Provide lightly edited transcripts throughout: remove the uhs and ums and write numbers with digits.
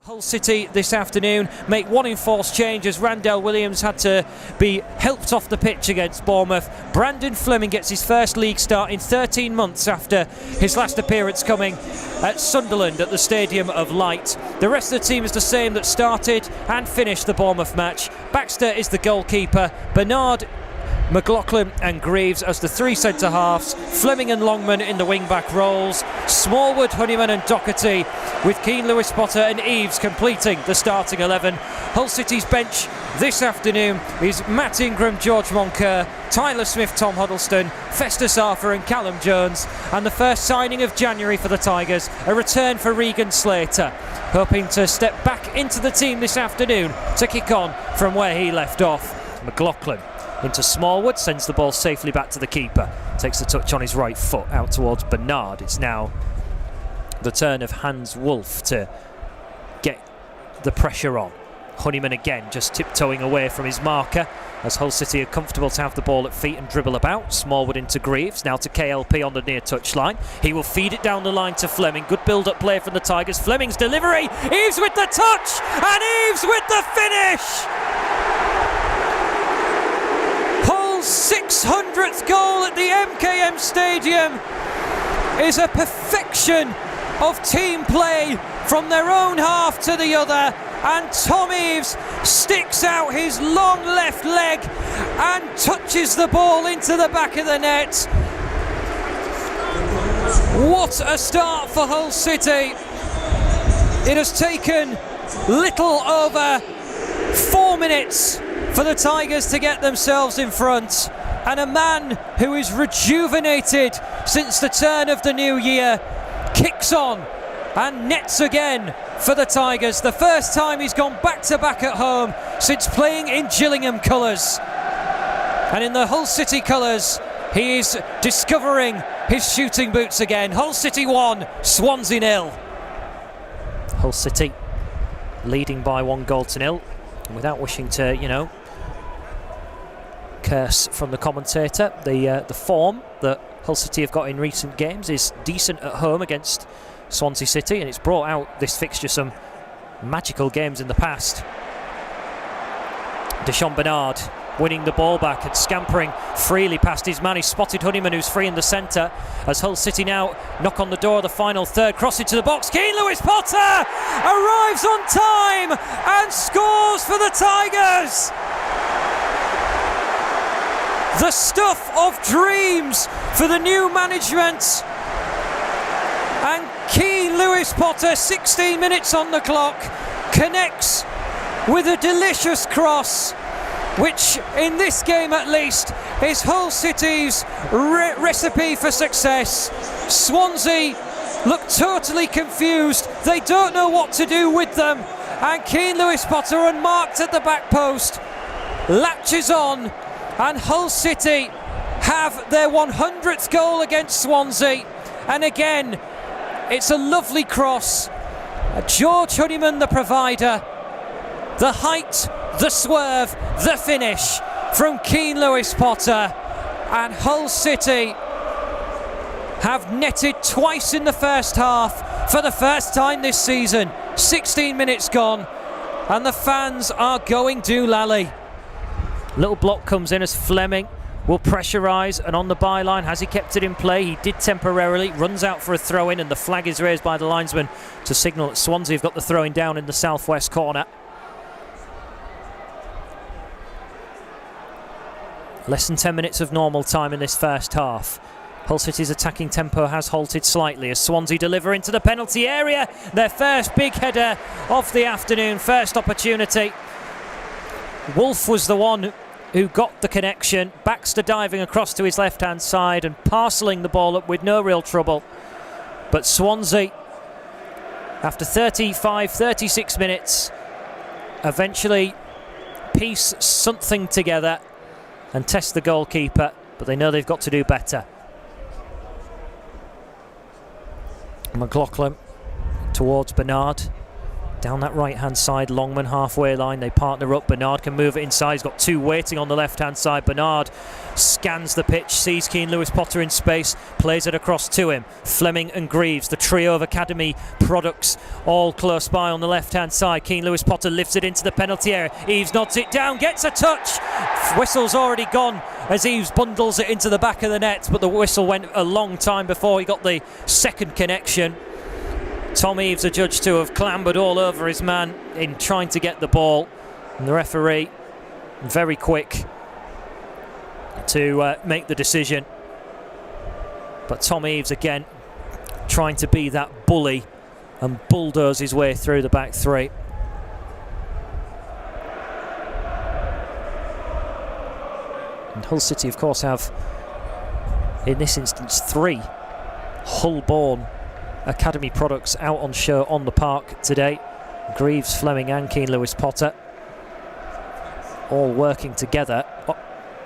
Hull City this afternoon make one enforced change as Randell Williams had to be helped off the pitch against Bournemouth. Brandon Fleming gets his first league start in 13 months after his last appearance coming at Sunderland at the Stadium of Light. The rest of the team is the same that started and finished the Bournemouth match. Baxter is the goalkeeper, Bernard, McLaughlin and Greaves as the three centre-halves, Fleming and Longman in the wing-back roles, Smallwood, Honeyman and Doherty, with Keane, Lewis Potter and Eves completing the starting 11. Hull City's bench this afternoon is Matt Ingram, George Moncur, Tyler Smith, Tom Huddleston, Festus Arthur and Callum Jones, and the first signing of January for the Tigers, a return for Regan Slater, hoping to step back into the team this afternoon to kick on from where he left off. McLaughlin into Smallwood, sends the ball safely back to the keeper, takes the touch on his right foot out towards Bernard. It's now the turn of Hans Wolf to get the pressure on. Honeyman again just tiptoeing away from his marker as Hull City are comfortable to have the ball at feet and dribble about. Smallwood into Greaves, now to KLP on the near touchline. He will feed it down the line to Fleming. Good build-up play from the Tigers. Fleming's delivery, Eves with the touch and Eves with the finish! 600th goal at the MKM Stadium is a perfection of team play from their own half to the other, and Tom Eves sticks out his long left leg and touches the ball into the back of the net. What a start for Hull City. It has taken little over 4 minutes for the Tigers to get themselves in front, and a man who is rejuvenated since the turn of the new year kicks on and nets again for the Tigers. The first time he's gone back-to-back at home since playing in Gillingham colours, and in the Hull City colours he is discovering his shooting boots again. Hull City 1, Swansea 0. Hull City leading by 1-0, and without wishing to, curse from the commentator, the form that Hull City have got in recent games is decent at home against Swanvsea City, and it's brought out this fixture some magical games in the past. Deshaun Bernard winning the ball back and scampering freely past his man. He spotted Honeyman, who's free in the centre, as Hull City now knock on the door of the final third. Cross into the box, Keane, Lewis Potter arrives on time and scores for the Tigers. The stuff of dreams for the new management. And Keane, Lewis Potter, 16 minutes on the clock, connects with a delicious cross, which in this game at least is Hull City's recipe for success. Swansea look totally confused. They don't know what to do with them. And Keane, Lewis Potter, unmarked at the back post, latches on, and Hull City have their 100th goal against Swansea. And again, it's a lovely cross. George Honeyman, the provider. The height, the swerve, the finish from Keane, Lewis Potter. And Hull City have netted twice in the first half for the first time this season. 16 minutes gone, and the fans are going doolally. Little block comes in as Fleming will pressurise, and on the byline, has he kept it in play? He did temporarily, runs out for a throw-in, and the flag is raised by the linesman to signal that Swansea have got the throw-in down in the southwest corner. Less than 10 minutes of normal time in this first half. Hull City's attacking tempo has halted slightly as Swansea deliver into the penalty area. Their first big header of the afternoon, first opportunity. Wolf was the one who got the connection. Baxter diving across to his left-hand side and parcelling the ball up with no real trouble. But Swansea, after 35, 36 minutes, eventually piece something together and test the goalkeeper, but they know they've got to do better. McLaughlin towards Bernard. Down that right-hand side, Longman halfway line, they partner up. Bernard can move it inside. He's got two waiting on the left-hand side. Bernard scans the pitch, sees Keane Lewis-Potter in space, plays it across to him. Fleming and Greaves, the trio of academy products, all close by on the left-hand side. Keane Lewis-Potter lifts it into the penalty area. Eaves nods it down, gets a touch. Whistle's already gone as Eaves bundles it into the back of the net, but the whistle went a long time before he got the second connection. Tom Eaves adjudged to have clambered all over his man in trying to get the ball, and the referee very quick to make the decision. But Tom Eaves again trying to be that bully and bulldoze his way through the back three. And Hull City of course have in this instance 3 Hull-born academy products out on show on the park today. Greaves, Fleming and Keane Lewis-Potter all working together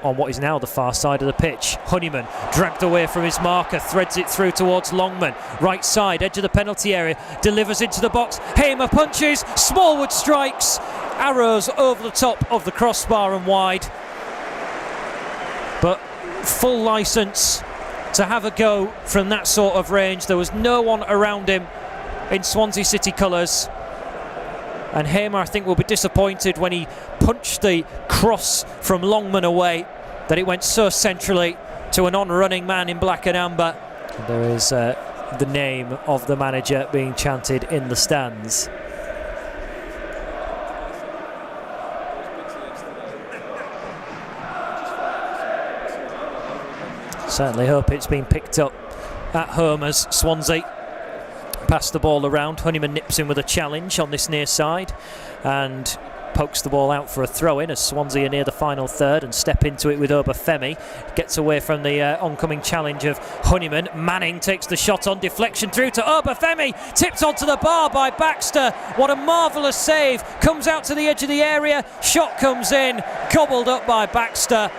on what is now the far side of the pitch. Honeyman dragged away from his marker, threads it through towards Longman. Right side, edge of the penalty area, delivers into the box. Hamer punches, Smallwood strikes. Arrows over the top of the crossbar and wide. But full licence to have a go from that sort of range. There was no one around him in Swansea City colours, and Hamer I think will be disappointed when he punched the cross from Longman away that it went so centrally to an on-running man in black and amber. There is the name of the manager being chanted in the stands. Certainly hope it's been picked up at home as Swansea pass the ball around. Honeyman nips in with a challenge on this near side and pokes the ball out for a throw-in as Swansea are near the final third and step into it with Obafemi. Gets away from the oncoming challenge of Honeyman. Manning takes the shot on deflection through to Obafemi. Tipped onto the bar by Baxter. What a marvellous save. Comes out to the edge of the area. Shot comes in. Gobbled up by Baxter.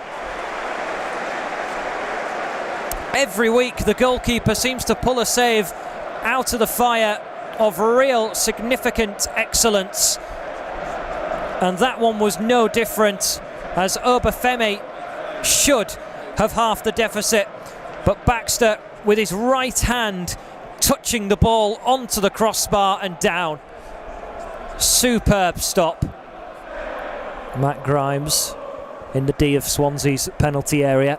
Every week the goalkeeper seems to pull a save out of the fire of real significant excellence, and that one was no different, as Obafemi should have halved the deficit, but Baxter with his right hand touching the ball onto the crossbar and down. Superb stop. Matt Grimes in the D of Swansea's penalty area,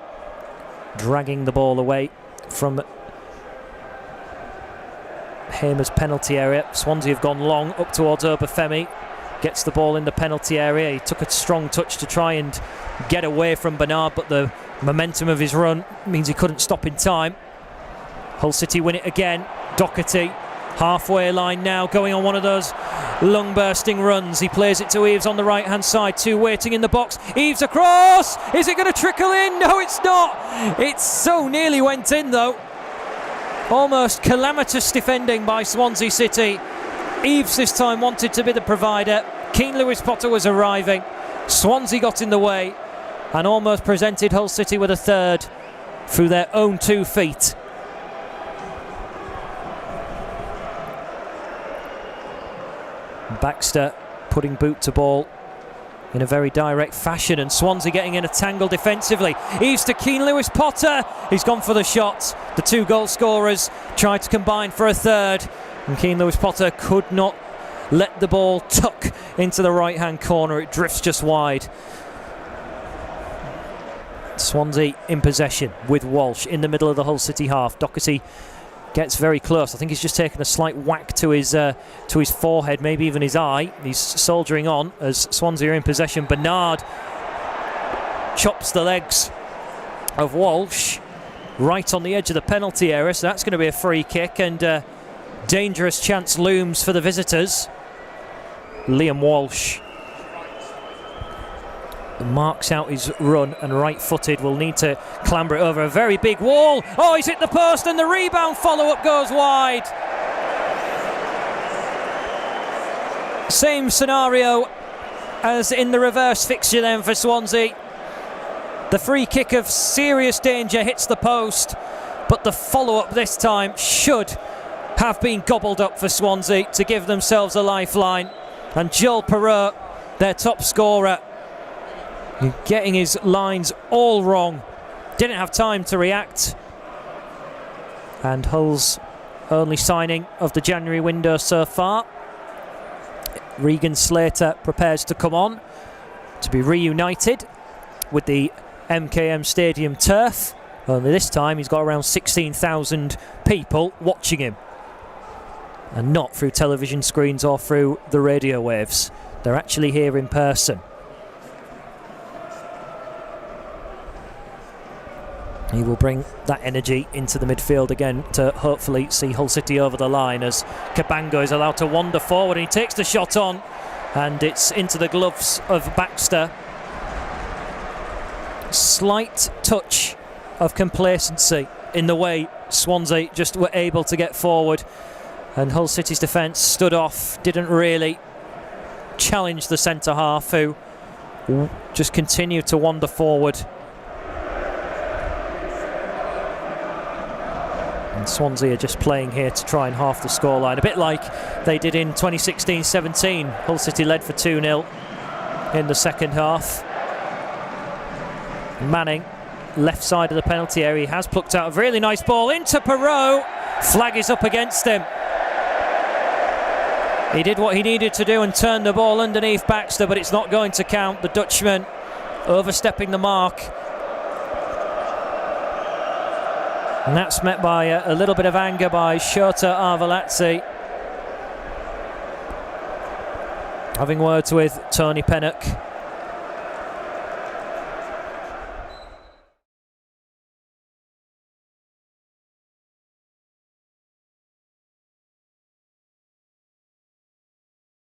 dragging the ball away from Hamer's penalty area. Swansea have gone long up towards Obafemi. Gets the ball in the penalty area. He took a strong touch to try and get away from Bernard, but the momentum of his run means he couldn't stop in time. Hull City win it again. Doherty, halfway line now, going on one of those lung bursting runs. He plays it to Eaves on the right hand side, 2 waiting in the box. Eaves across, is it going to trickle in? No, it's not. It so nearly went in though. Almost calamitous defending by Swansea City. Eaves this time wanted to be the provider. Keane Lewis-Potter was arriving. Swansea got in the way and almost presented Hull City with a third through their own 2 feet. Baxter putting boot to ball in a very direct fashion, and Swansea getting in a tangle defensively. Eaves to Keane Lewis-Potter. He's gone for the shot. The 2 goal scorers tried to combine for a third, and Keane Lewis-Potter could not let the ball tuck into the right hand corner. It drifts just wide. Swansea in possession with Walsh in the middle of the Hull City half. Doherty gets very close. I think he's just taken a slight whack to his forehead, maybe even his eye. He's soldiering on as Swansea are in possession. Bernard chops the legs of Walsh right on the edge of the penalty area, so that's going to be a free kick, and a dangerous chance looms for the visitors. Liam Walsh marks out his run, and right-footed will need to clamber it over a very big wall. Oh, he's hit the post, and the rebound follow-up goes wide. Same scenario as in the reverse fixture then for Swansea. The free kick of serious danger hits the post, but the follow-up this time should have been gobbled up for Swansea to give themselves a lifeline. And Joel Perreault, their top scorer, getting his lines all wrong. Didn't have time to react. And Hull's only signing of the January window so far. Regan Slater prepares to come on to be reunited with the MKM Stadium turf. Only this time he's got around 16,000 people watching him. And not through television screens or through the radio waves. They're actually here in person. He will bring that energy into the midfield again to hopefully see Hull City over the line as Cabango is allowed to wander forward and he takes the shot on and it's into the gloves of Baxter. Slight touch of complacency in the way Swansea just were able to get forward, and Hull City's defence stood off, didn't really challenge the centre half who just continued to wander forward. And Swansea are just playing here to try and half the scoreline, a bit like they did in 2016-17. Hull City led for 2-0 in the second half. Manning, left side of the penalty area, has plucked out a really nice ball into Perreault. Flag is up against him. He did what he needed to do and turned the ball underneath Baxter, but it's not going to count. The Dutchman overstepping the mark. And that's met by a little bit of anger by Shota Arveladze. Having words with Tony Pennock.